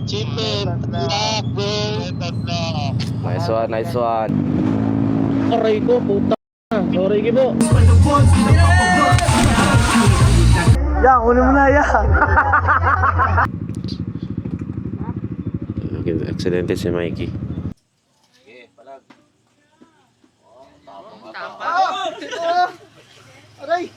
Achievement unlocked, bro. Nice one, nice one. Aray ko, puta. Sorry, Gibo. Ya, kunin mo na, ya. Excelente si Mikey. Aray!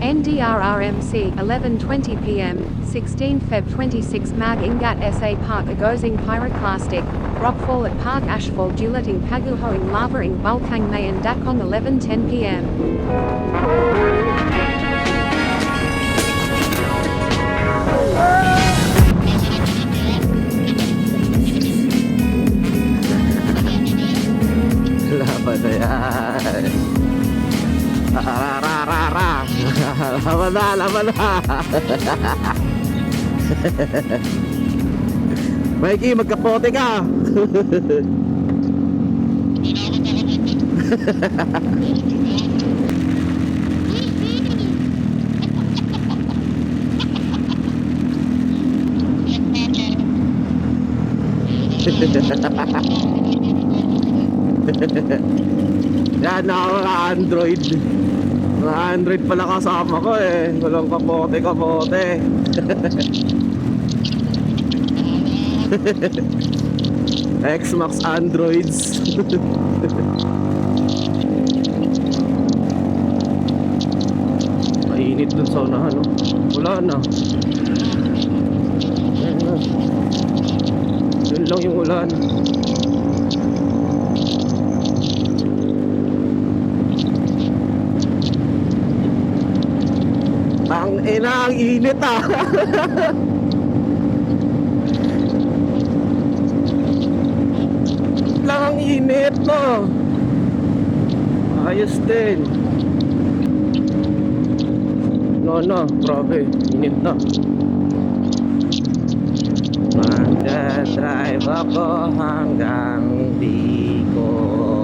NDRRMC 11:20 p.m. 16 Feb 26 Mag Ingat SA Park Agosing Pyroclastic Rockfall at Park Ashfall Dulating Paguhoing Lavering Bulkang Mayan Dakong 11:10 p.m. Laban na yan. Laban na, laban na. Mikey, magkapote ka. Yan na ako na Android. Na Android pala kasama ko eh. Walang kapote. X-Max Androids. Mainit dun sa unahan, no? Wala na. Ayan na. Yun lang yung ulan. Ang ina, ang init ah. Lang ang init, no? Ayos din. No, grabe, init na. Magdadrive ako hanggang Bicol.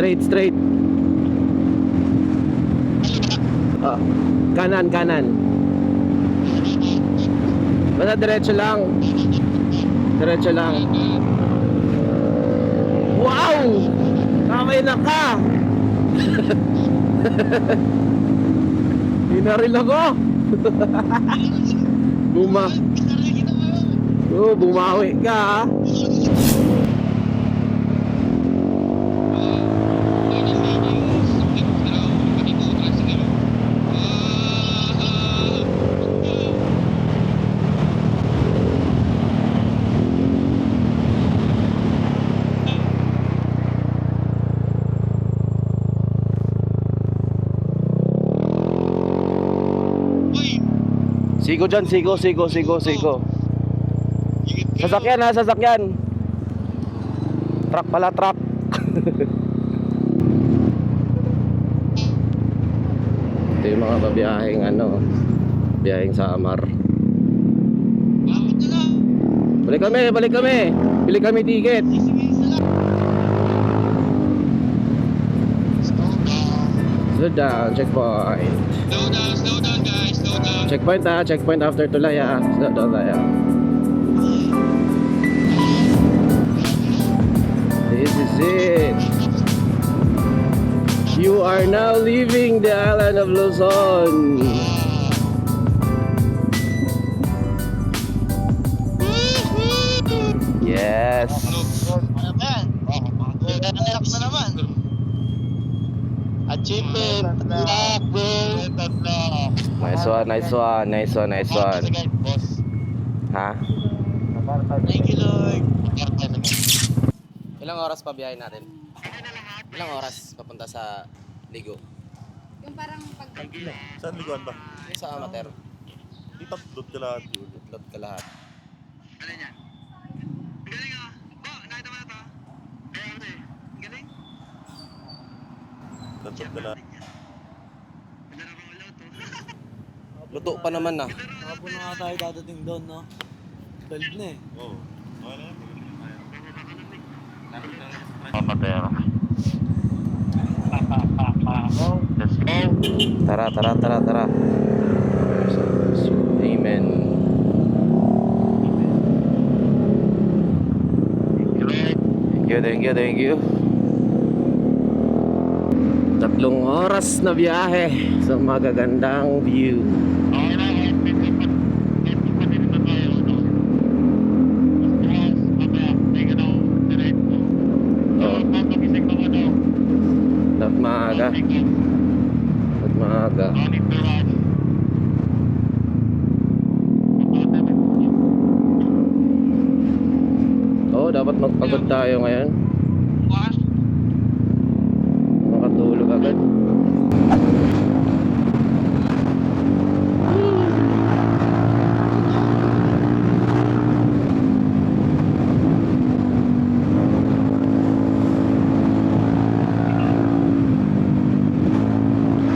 Straight. Ah, kanan. Basta diretso lang. Wow! Kamay na ka! Hinaril ako! Bumawi ka ha? Sigo dyan, sigo. Sasakyan. Truck pala, truck. Ito yung mga biyaheng sa Amar. Balik kami. Bili kami ticket. Slow down, checkpoint. Slow down guys, slow down. Checkpoint after Tulaya. Slow down tayo. This is it. You are now leaving the island of Luzon. Yes. Relax na naman. Achievement unlocked, bro. Nice one. Boss. Ha? Thank you, Lord. Ilang oras pa biyahe natin? Ilang oras papunta sa Ligo? Yung parang pag... Saan liguan ba? Yung sa Amater. Di tatlot ka lahat yun. Lot ka lahat. Ano yan? Galing ah. Nakita mo na to? Galing. Tatlot ka lahat. Ganda na roll out to. Luto pa naman na. Hapon na nga tayo dadating doon, no? 12 na eh. Oo. Okay na yan. Tara, tara, tara, tara. Amen. Thank you, thank you. 3 oras na biyahe sa magagandang view. Dapat maaga. Dapat maaga. Oo, dapat magpagod tayo ngayon. Makatulog agad.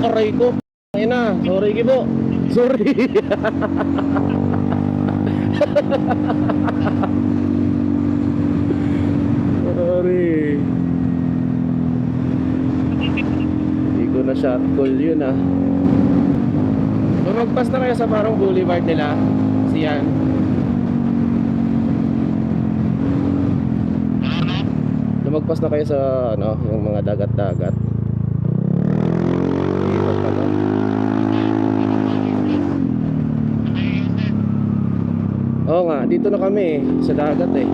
Aray ko. Ayun na. Sorry, Gibo. Sorry. Sorry. Hindi ko na shot call yun ah. Lumagpas na kayo sa parang boulevard nila. Siyan. Lumagpas na kayo sa ano, yung mga dagat-dagat. Dito pala. Oo nga, dito na kami sa dagat eh.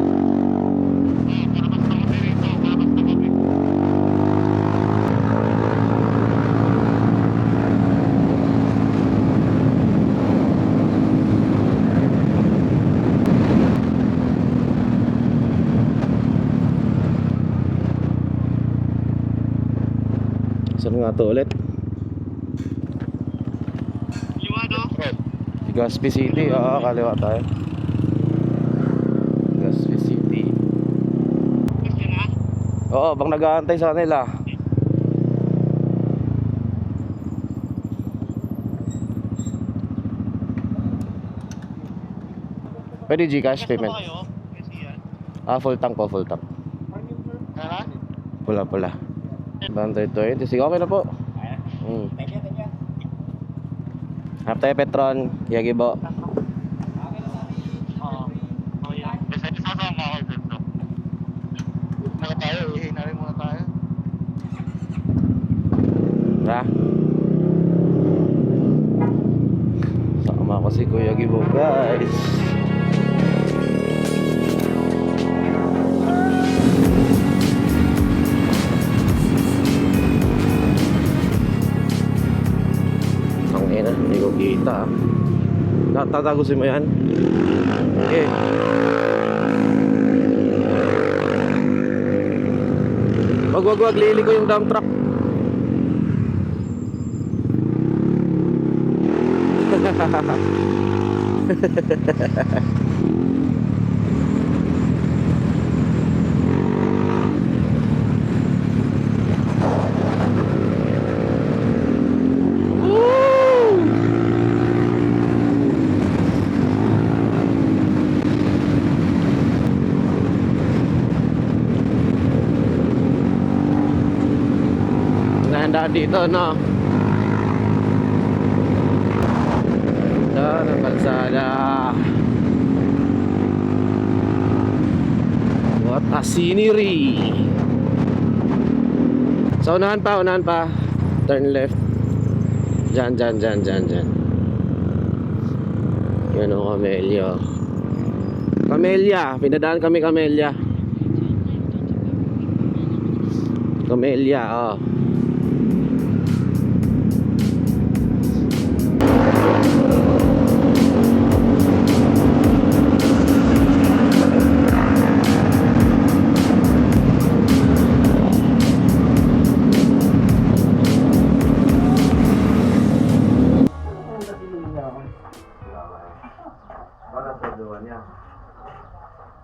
Saan nga to ulit? Legazpi City, oo, kaliwa tayo. Legazpi City. Oo, bang nag-aantay sa kanila. Pwede Gcash payment. Full tank po, full tank. Pula, pula. 120. Sige, okay na po. Thank you. Hanap tayo Petron, Yagibo. Muna tayo, ihinari muna tayo. Ha? Sama ko si Kuya Gibo, guys. Tangina, hindi ko kita. Tatagusin mo yan? Okay. Wag, lili ko yung dump truck. Nandaan dito, no? Daan ang kalsada. What a scenery. So, unahan pa. Turn left. Diyan. Yan o, Camellia. Pinadaan kami Camellia. Oh.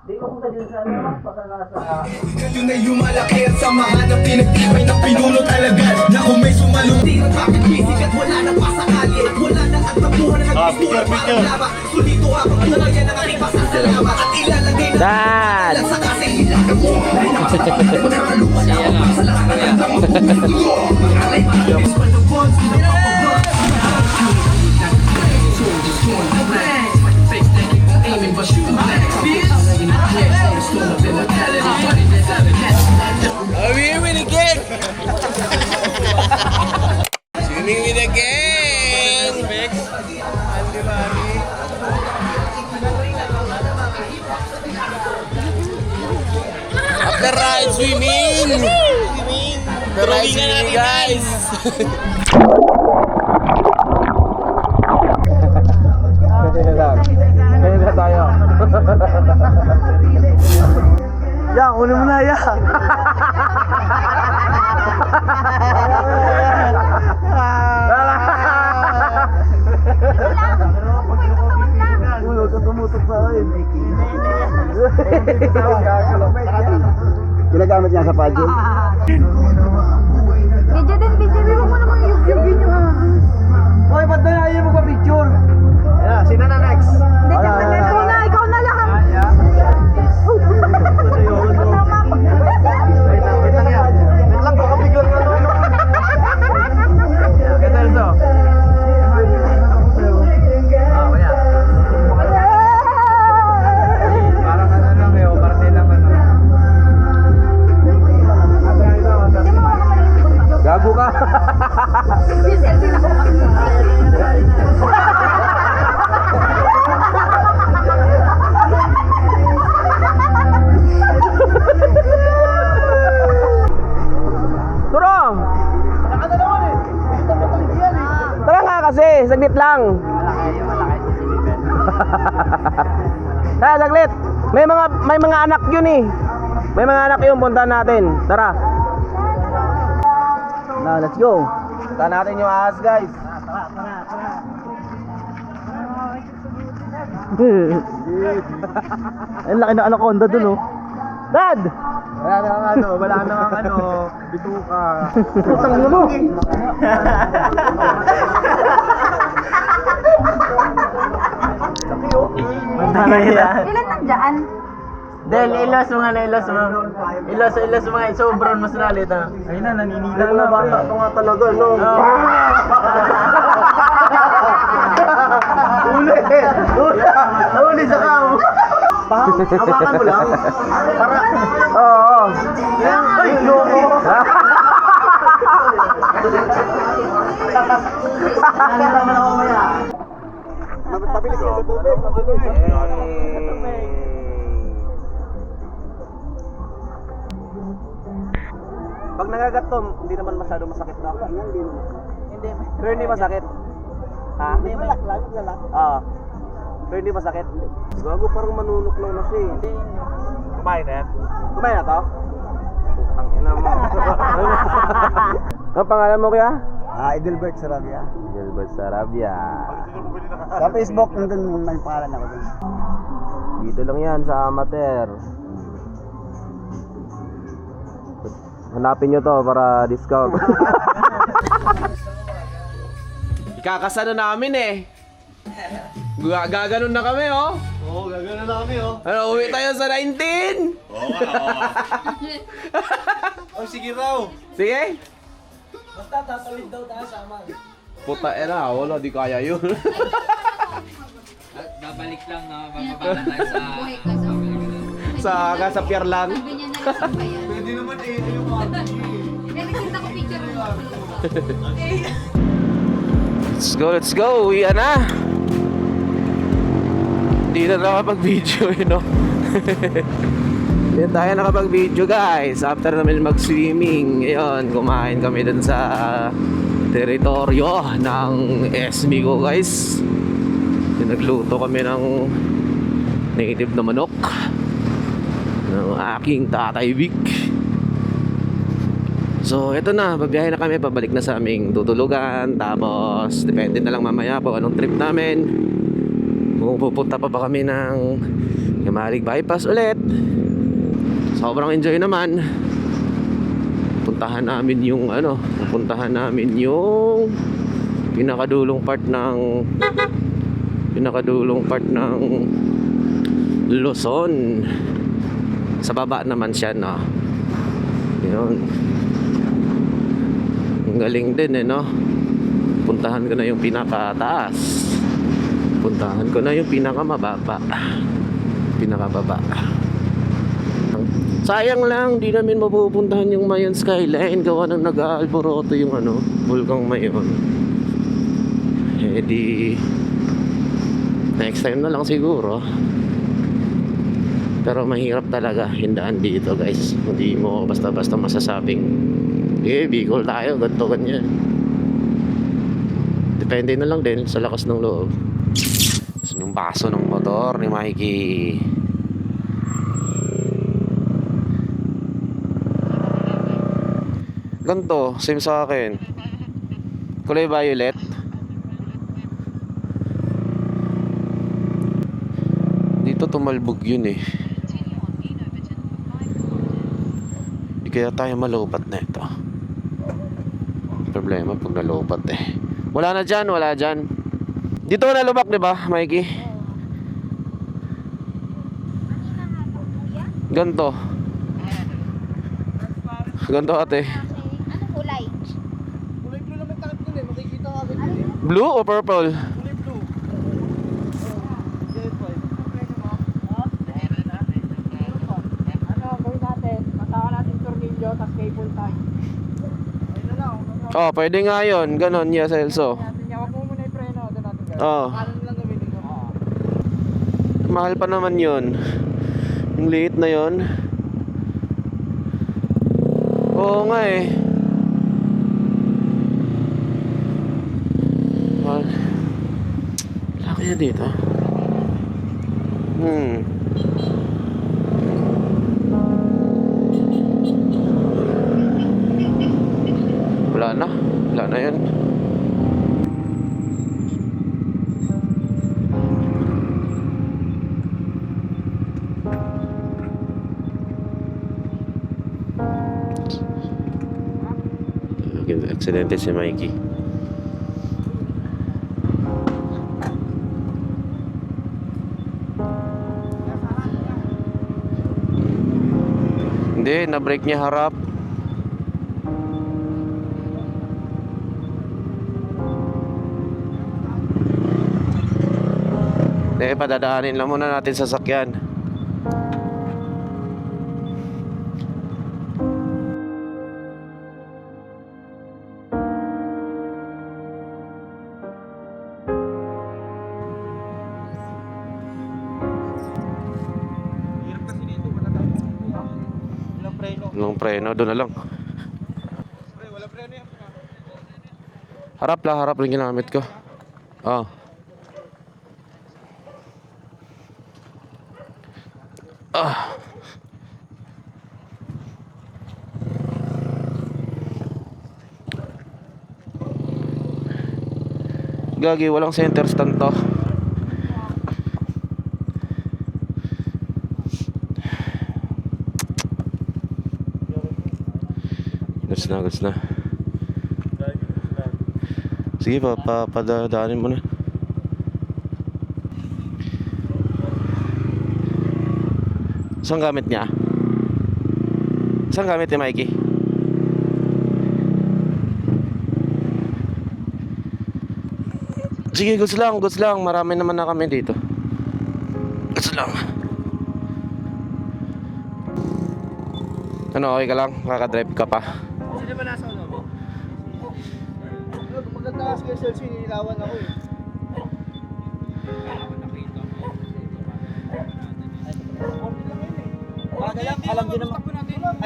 Kayo na lumalaki at samahan ng pinagtibay ng pinuno talaga. Na kung may sumalunti ng traffic basic at wala nang pasakali at wala nang agtapuhan na nagpistula parang laba. Sulito ako buhay yan ang aking pasasalamat at ilalagay na Dad! sa kasihilan ng buhay na kasalamat. Manaraluan na ako para sa lahat ng gandang mapupulo. Pangalay maralis pa ng bonds, pinapapabot. Swimming with the gang! Swimming with the gang! After ride, swimming! After ride, swimming, guys! Kaya na tayo. Ya, kunin mo na, ya. Ulo ka tumutok sa akin. Ginagamit niya sa pageant. Video din, video mo naman yung nyo ha. Hoy, ba't na ayaw mo ka-picture? Ayan, sino na next? Hindi, ikaw na lang. Wait lang, baka biglang ano. Ganda ito. Kaya. Parang ano lang eh, parte lang ano. Gago ka. Turong! Tara nga kasi, saglit lang. Tara, saglit. May mga anak yun eh. May mga anak yun, puntahan natin. Tara. Now, let's go. Puntahan natin yung ahas, guys. Ang laki ng anaconda dun, oh. Dad! Wala nang ano, bituka. Putang ina mo. Ilan nandyan? Del, ilos mga na, ilos mga, sobrang mas nalit ha. Ayun na, naninila na. Bata ito nga talaga, no? Uli sa kao. Hawakan mo lang. Para, oo. Ay, loko. Ano naman ako maya? Mabilis ka sa tubig, Pag nagagat to, hindi naman masyado masakit na. Hindi. Pero hindi masakit. Ha? Hindi malaklag, lalak. Oo. Pero hindi masakit. Gago, parang manunok lang na siya. Hindi. Kumain na yan? Kumain na to? Ang ina mo. Ang pangalan mo kaya? Edelbert Sarabia. Gilbert Sarabia. Sa Facebook, nandun may pangalan ako dun. Dito lang yan sa Amateur. Hanapin nyo to para discount. Ikakasano namin eh. Gaganon na kami oh. Oo, gagana na kami, oh. Ano, uwi tayo sa 19? Oo nga, oo nga. Oh, sige raw. Sige. Basta tatawid daw tayo sa amal. Puta era, wala di kaya yun. Babalik lang na bababa tayo sa Buhay ka sa sa pier lang. sabi niya na lang ba yan? Pwede naman yung mga Kaya nagkita ko picture mo. Let's go, uwi na. Hindi na nakapag-video, you know. Hindi na tayo nakapag-video, guys. After namin mag-swimming, ngayon, kumain kami dun sa teritoryo ng Esmigo, guys. Nagluto kami ng native na manok ng aking tatay Vic. So eto na, babiyahe na kami, pabalik na sa aming tutulugan. Tapos depende na lang mamaya po anong trip namin. Kung pupunta pa ba kami ng Yamalig Bypass ulit. Sobrang enjoy naman. Pupuntahan namin yung pinakadulong part ng Luzon. Sa baba naman siya, no. Yun. Ang galing din, no. Puntahan ko na yung pinakataas. Puntahan ko na yung pinakamababa. Pinakababa. Sayang lang, di namin mapupuntahan yung Mayon Skyline. Gawa ng nag-aalboroto yung Bulkang Mayon. Eh di next time na lang siguro. Pero mahirap talaga hindaan dito, guys. Hindi mo basta-basta masasabing Bicol tayo, ganito ganyan. Depende na lang din sa lakas ng loob. Yung baso ng motor ni Mikey. Ganto, same sa akin. Kulay violet. Dito tumalbog yun eh. Di kaya tayo malupat na ito. Problema pag nalupat eh. Wala na dyan, wala dyan. Dito na lubak, di ba, Mikey? Ganto. Ganto ate. Anong kulay? Kulay blue naman takip dun eh. Makikita ka agad yun eh. Blue o purple? Kulay blue. Ano, gawin natin? Masaka natin tornilyo, tas cable tie. Ayun na lang. Oh, pwede nga yun. Ganon, yes, Elso. Wag mo muna yung preno. Doon natin gawin. Oh. Kanan lang gawin ko. Mahal pa naman yun. Yung liit na yun. Oo nga eh. Mahal. Wala kaya dito? Wala na. Wala na yun. Aksidente si Mikey. Hindi, na-brake niya harap. Hindi, padadaanin lang muna natin sa sasakyan. Walang preno, doon na lang. Wala preno yan. Harap lang ginamit ko. Oh. Gagi, walang center stand to. Goods na. Sige, padadaanin mo na. Saan gamit niya? Saan gamit ni Mikey? Sige, goods lang. Marami naman na kami dito. Goods lang. Ano, okay ka lang? Kakadrive ka pa. Sino ba nasa ulo? Maganda ka sa SLC, nililawan ako eh.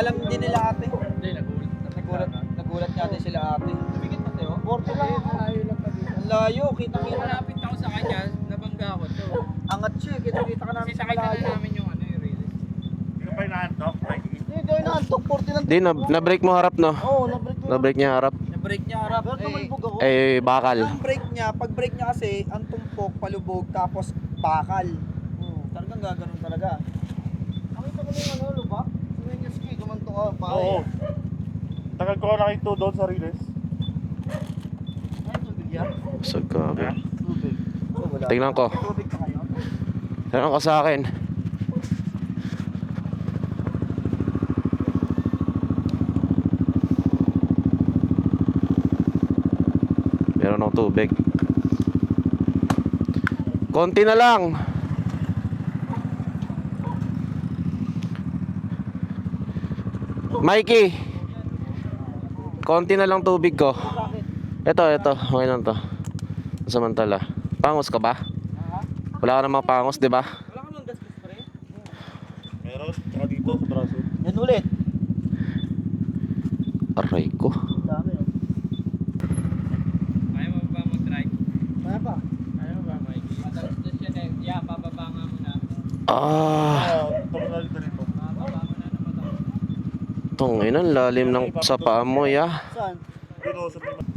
Alam din nila ate. Nagulat natin sila ate. Tumigit pa tayo? Porto lang. Ang layo, kita-kita. Malapit ako sa kanya, nabangga ako. So, Angat siya, kita-kita ka namin kasi sa sakay na malayo. namin yung release. Hindi ko inaantok, 40 lang. Di, na-brake mo harap, no? Oo, na-break ko. Na-brake niya harap. Na-break niya harap. Pero tumalbog ako. Eh, bakal. Ang brake niya, pag brake niya kasi, ang tumpok, palubog, tapos bakal. Talagang gaganon talaga. Nakita ko na yung ano, lubak? Sumenyos ki, gumanto ka, pare. Oo. Tagal ko nakita doon sa Riles. Ay, tubig yan? Busog ka ba? Tubig. Oh, wala. Tingnan ko. Tubig ka kayo? Tingnan ko sa akin. Meron akong tubig. Konti na lang. Mikey. Konti na lang tubig ko. Ito. Okay lang to. Samantala. Pangos ka ba? Wala ka namang pangos, di ba? Wala ka nang gasgas pa rin? Meron, tsaka dito sa braso. Yan ulit. Aray ko. Dami oh. Ayaw mo ba mag-try? Kaya pa? Ayaw mo ba, Mike? Matalas na siya na. Yeah, pababa nga mo na. Terminal ka rito. Pababa mo na naman ako. Tunginan, lalim ng sa paa mo, ya. Saan? Dito sa terminal.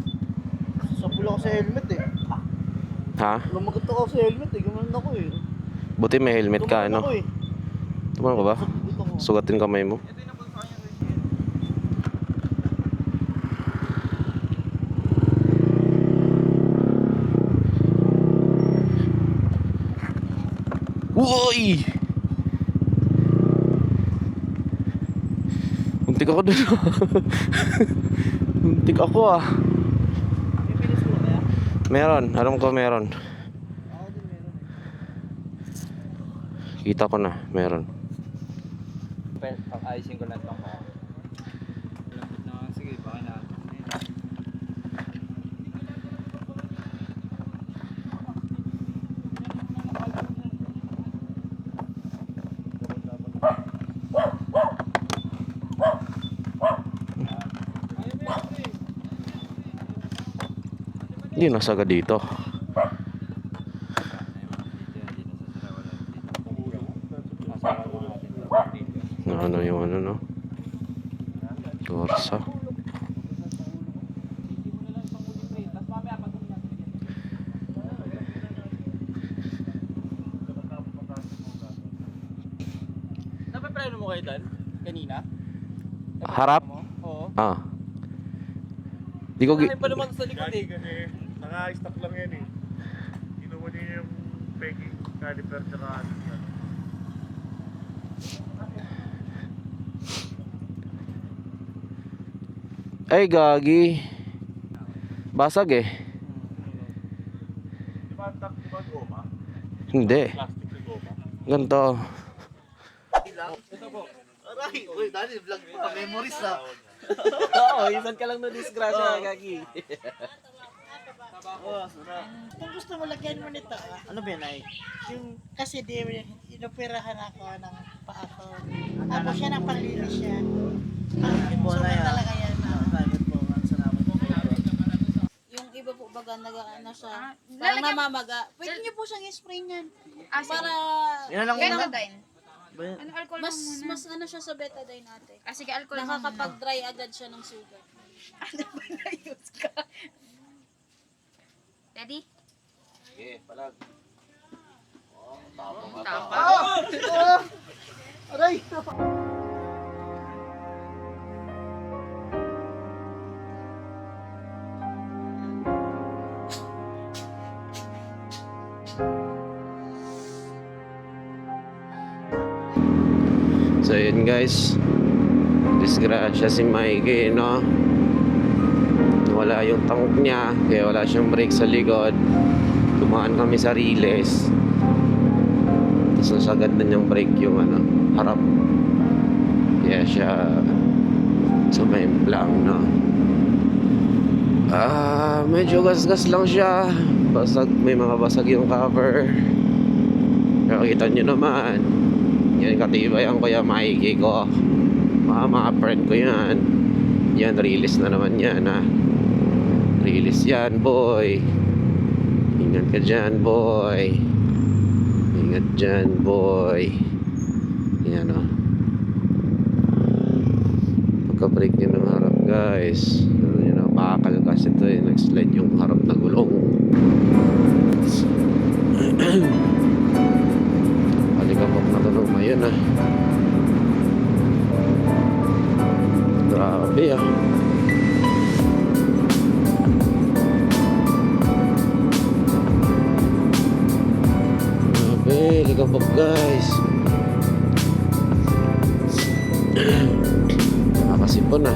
Sa pula ko sa helmet eh. Ha? Lumagot ako sa helmet eh. Gumanon ako eh. Buti may helmet ka, Gumanon ako ano? eh. Tumanon ka ba? Dito ko. Sugatin kamay mo. Uy! Muntik ako dun. Muntik ako ah. May pinis ko kaya? Meron, alam ko meron. Ako din meron eh. Kita ko na, meron. Ayusin ko lang ito mo. Lambot na. Sige, baka na. Hindi nasaga dito. Ano yung ano no? Corsa. Napapreno mo kayo Dan? Kanina? Harap? Oo. Ah. Di ko Ay pa naman sa likod Gagi eh. kasi naka-stock lang yan eh. Inuman niya yung pegging caliper tsaka ano. Ay gagi. Basag eh. Di ba goma? Hindi. Plastic na goma. Ganto. Aray! Uy, Dani, vlog pa. Memories ah. Oo, isan ka lang na disgrasya, gagi. Oo, sarap. Kung gusto mo, lagyan mo nito. Ano ba yan ay? Yung, kasi di, inoperahan ako ng paa ko. Tapos yan ang panlinis siya. Po na yan. Talaga yan. Private po. Ang salamat po. Yung iba po baga nag-ano siya, parang namamaga. Pwede niyo po siyang i-spray niyan. Para Yan lang muna. betadine. Ba yan? Ano alcohol mas ano siya sa betadine natin. Ah, sige, alcohol mo muna. Nakakapag-dry agad siya ng sugat. Ano ba na-use ka? Ready? Sige, palag. Tapos. Aray! So yun guys. Disgrasya si Mikey, no? Wala yung tank niya, kaya wala siyang brake sa likod. Tumaan kami sa Riles. Tapos nasagad na niyang brake yung ano, harap. Kaya siya sumemplang, no? Medyo gas-gas lang siya. Basag, may mga basag yung cover. Nakikita nyo naman. Yan katibay ang Kuya Mikey ko. Mga friend ko yan. Yan, release na naman yan ha. Release yan boy. Ingat ka dyan boy. Ingat dyan boy. Yan o. Pagka-break nyo ng harap guys. Ano yun o, bakal kasi ito eh. Nag-slide yung harap na gulong. Kabog guys. Nakakasipon na.